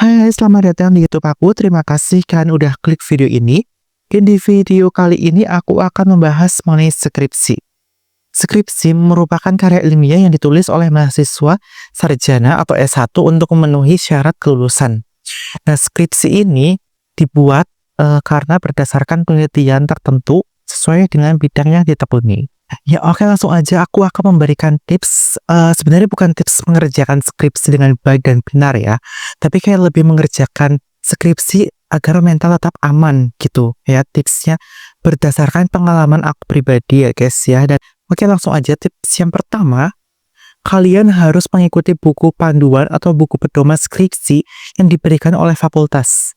Hai, selamat datang di YouTube aku. Terima kasih kan udah klik video ini. Dan di video kali ini aku akan membahas mengenai skripsi. Skripsi merupakan karya ilmiah yang ditulis oleh mahasiswa sarjana atau S1 untuk memenuhi syarat kelulusan. Nah, skripsi ini dibuat karena berdasarkan penelitian tertentu sesuai dengan bidang yang ditekuni. Ya oke, langsung aja aku akan memberikan tips, sebenarnya bukan tips mengerjakan skripsi dengan baik dan benar ya, tapi kayak lebih mengerjakan skripsi agar mental tetap aman gitu ya, tipsnya berdasarkan pengalaman aku pribadi ya guys ya. Dan oke, langsung aja tips yang pertama, kalian harus mengikuti buku panduan atau buku pedoman skripsi yang diberikan oleh fakultas.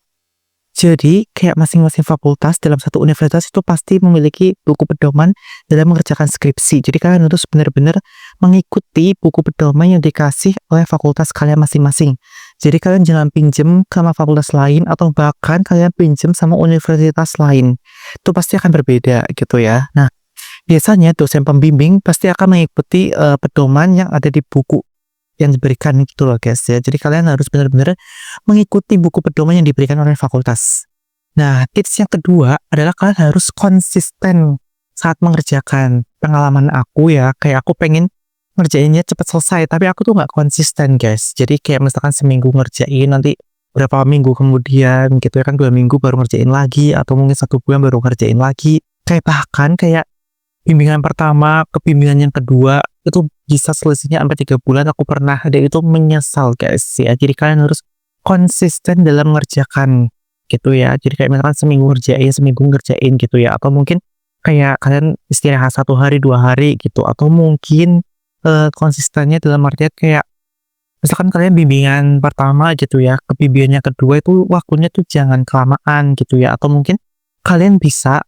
Jadi, kayak masing-masing fakultas dalam satu universitas itu pasti memiliki buku pedoman dalam mengerjakan skripsi. Jadi, kalian harus benar-benar mengikuti buku pedoman yang dikasih oleh fakultas kalian masing-masing. Jadi, kalian jangan pinjem sama fakultas lain atau bahkan kalian pinjem sama universitas lain. Itu pasti akan berbeda gitu ya. Nah, biasanya dosen pembimbing pasti akan mengikuti pedoman yang ada di buku yang diberikan gitu loh guys ya. Jadi kalian harus benar-benar mengikuti buku pedoman yang diberikan oleh fakultas. Nah, tips yang kedua adalah kalian harus konsisten saat mengerjakan. Pengalaman aku ya, kayak aku pengen ngerjainnya cepat selesai, tapi aku tuh nggak konsisten guys. Jadi kayak misalkan seminggu ngerjain, nanti berapa minggu kemudian gitu ya kan, 2 minggu baru ngerjain lagi, atau mungkin 1 bulan baru ngerjain lagi. Kayak bahkan kayak bimbingan pertama ke bimbingan yang kedua itu bisa selisihnya sampai 3 bulan. Aku pernah ada itu menyesal guys ya. Jadi kalian harus konsisten dalam mengerjakan gitu ya. Jadi kayak misalkan seminggu ngerjain gitu ya, atau mungkin kayak kalian istirahat 1 hari 2 hari gitu, atau mungkin konsistennya dalam artian kayak misalkan kalian bimbingan pertama gitu ya, ke bimbingan yang kedua itu waktunya tuh jangan kelamaan gitu ya, atau mungkin kalian bisa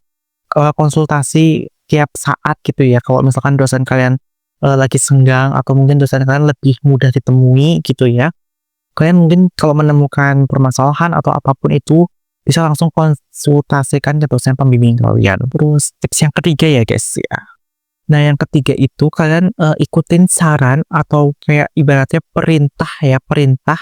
konsultasi tiap saat gitu ya. Kalau misalkan dosen kalian lagi senggang, atau mungkin dosen kalian lebih mudah ditemui gitu ya, kalian mungkin kalau menemukan permasalahan atau apapun itu bisa langsung konsultasikan ke dosen pembimbing kalian. Terus tips yang ketiga ya guys ya. Nah, yang ketiga itu kalian ikutin saran atau kayak ibaratnya perintah ya, perintah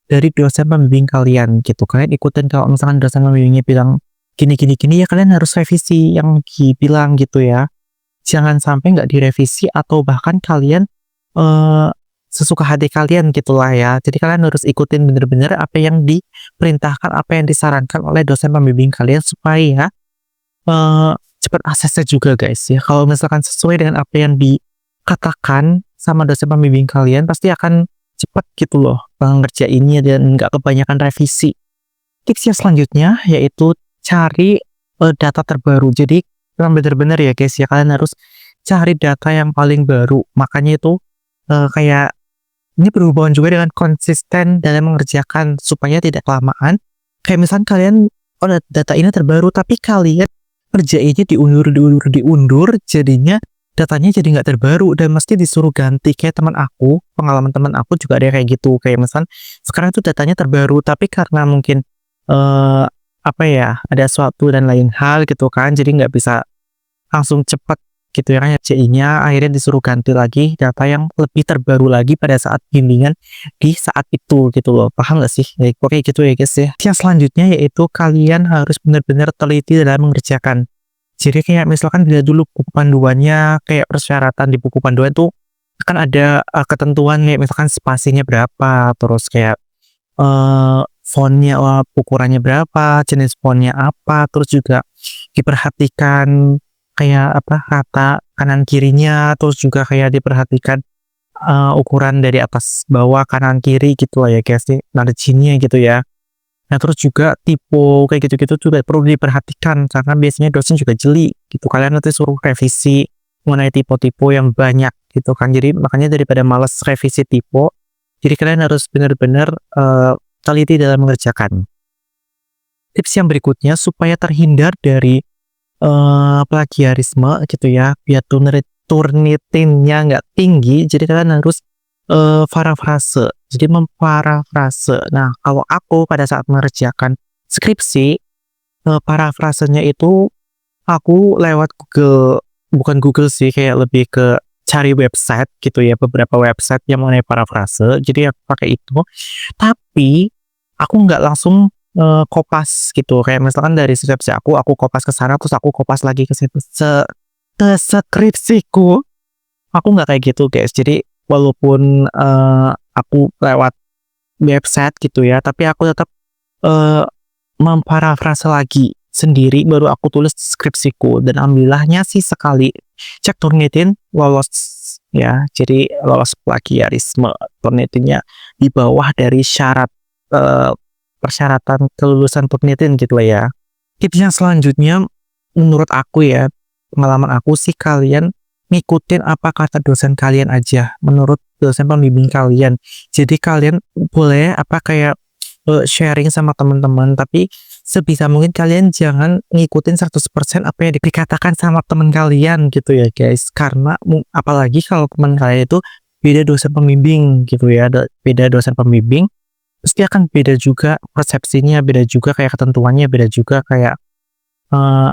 dari dosen pembimbing kalian gitu. Kalian ikutin kalau misalkan dosen pembimbingnya bilang gini gini gini, ya kalian harus revisi yang dibilang gitu ya. Jangan sampai nggak direvisi, atau bahkan kalian sesuka hati kalian gitulah ya. Jadi kalian harus ikutin bener-bener apa yang diperintahkan, apa yang disarankan oleh dosen pembimbing kalian, supaya cepat aksesnya juga guys ya. Kalau misalkan sesuai dengan apa yang dikatakan sama dosen pembimbing kalian, pasti akan cepat gitu loh ngerjainnya dan nggak kebanyakan revisi. Tips yang selanjutnya yaitu cari data terbaru. Jadi memang benar-benar ya guys ya, kalian harus cari data yang paling baru. Makanya itu kayak ini berhubungan juga dengan konsisten dalam mengerjakan supaya tidak kelamaan. Kayak misalkan kalian, oh data ini terbaru, tapi kalian kerjainnya diundur, jadinya datanya jadi nggak terbaru dan mesti disuruh ganti. Kayak teman aku, pengalaman teman aku juga ada kayak gitu. Kayak misalkan sekarang itu datanya terbaru, tapi karena mungkin apa ya, ada suatu dan lain hal gitu kan, jadi nggak bisa langsung cepat gitu ya kan ngerjainnya, akhirnya disuruh ganti lagi data yang lebih terbaru lagi pada saat bimbingan di saat itu gitu loh. Paham nggak sih? Ya, oke gitu ya guys ya. Yang selanjutnya yaitu kalian harus benar-benar teliti dalam mengerjakan. Jadi kayak misalkan dilihat dulu buku panduannya, kayak persyaratan di buku panduan tuh kan ada ketentuan kayak misalkan spasinya berapa, terus kayak fontnya ukurannya berapa, jenis fontnya apa, terus juga diperhatikan kayak apa, kata kanan kirinya, terus juga kayak diperhatikan ukuran dari atas bawah kanan kiri gitu lah ya guys, marginnya gitu ya. Nah, terus juga tipe kayak gitu-gitu juga perlu diperhatikan, karena biasanya dosen juga jeli gitu. Kalian nanti suruh revisi mengenai tipe-tipe yang banyak gitu kan. Jadi makanya daripada males revisi tipe, jadi kalian harus benar-benar teliti dalam mengerjakan. Tips yang berikutnya supaya terhindar dari plagiarisme gitu ya, biar turnitinnya nggak tinggi, jadi kalian harus parafrase. Jadi memparafrase. Nah, kalau aku pada saat mengerjakan skripsi, parafrasenya itu aku lewat Google, bukan Google sih, kayak lebih ke cari website gitu ya, beberapa website yang mengenai parafrase. Jadi aku pakai itu. Tapi aku nggak langsung kopas gitu. Kayak misalkan dari skripsi aku kopas ke sana, terus aku kopas lagi ke situ ke skripsiku. Aku nggak kayak gitu, guys. Jadi walaupun aku lewat website gitu ya, tapi aku tetap eee, memparafrase lagi sendiri baru aku tulis skripsiku, dan alhamdulillahnya sih sekali cek Turnitin lolos ya. Jadi lolos plagiarisme, Turnitinnya di bawah dari syarat, eee, persyaratan kelulusan Turnitin gitu lah ya. Tips yang selanjutnya menurut aku ya, pengalaman aku sih kalian ngikutin apa kata dosen kalian aja, menurut dosen pembimbing kalian. Jadi kalian boleh apa kayak sharing sama teman-teman, tapi sebisa mungkin kalian jangan ngikutin 100% apa yang dikatakan sama teman kalian gitu ya, guys. Karena apalagi kalau teman kalian itu beda dosen pembimbing gitu ya, beda dosen pembimbing, pasti akan beda juga persepsinya, beda juga kayak ketentuannya, beda juga kayak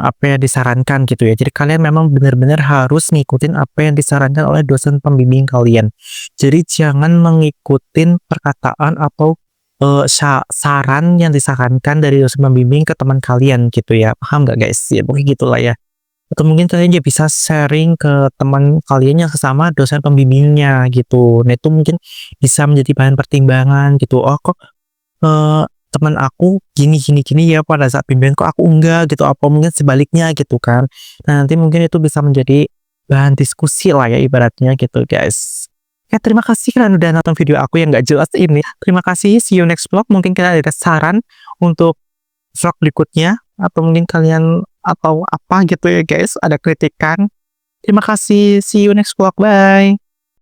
apa yang disarankan gitu ya. Jadi kalian memang benar-benar harus ngikutin apa yang disarankan oleh dosen pembimbing kalian. Jadi jangan mengikutin perkataan atau saran yang disarankan dari dosen pembimbing ke teman kalian gitu ya. Paham nggak, guys? Ya pokoknya gitulah ya. Atau mungkin kalian juga bisa sharing ke teman kalian yang sesama dosen pembimbingnya gitu. Nah, itu mungkin bisa menjadi bahan pertimbangan gitu. Oh, kok temen aku gini ya pada saat bimbingan, kok aku enggak gitu, apa mungkin sebaliknya gitu kan. Nah, nanti mungkin itu bisa menjadi bahan diskusi lah ya ibaratnya gitu, guys. Ya, terima kasih kalian udah nonton video aku yang nggak jelas ini. Terima kasih, see you next vlog. Mungkin kalian ada saran untuk vlog berikutnya, atau mungkin kalian atau apa gitu ya, guys, ada kritikan. Terima kasih, see you next vlog, bye.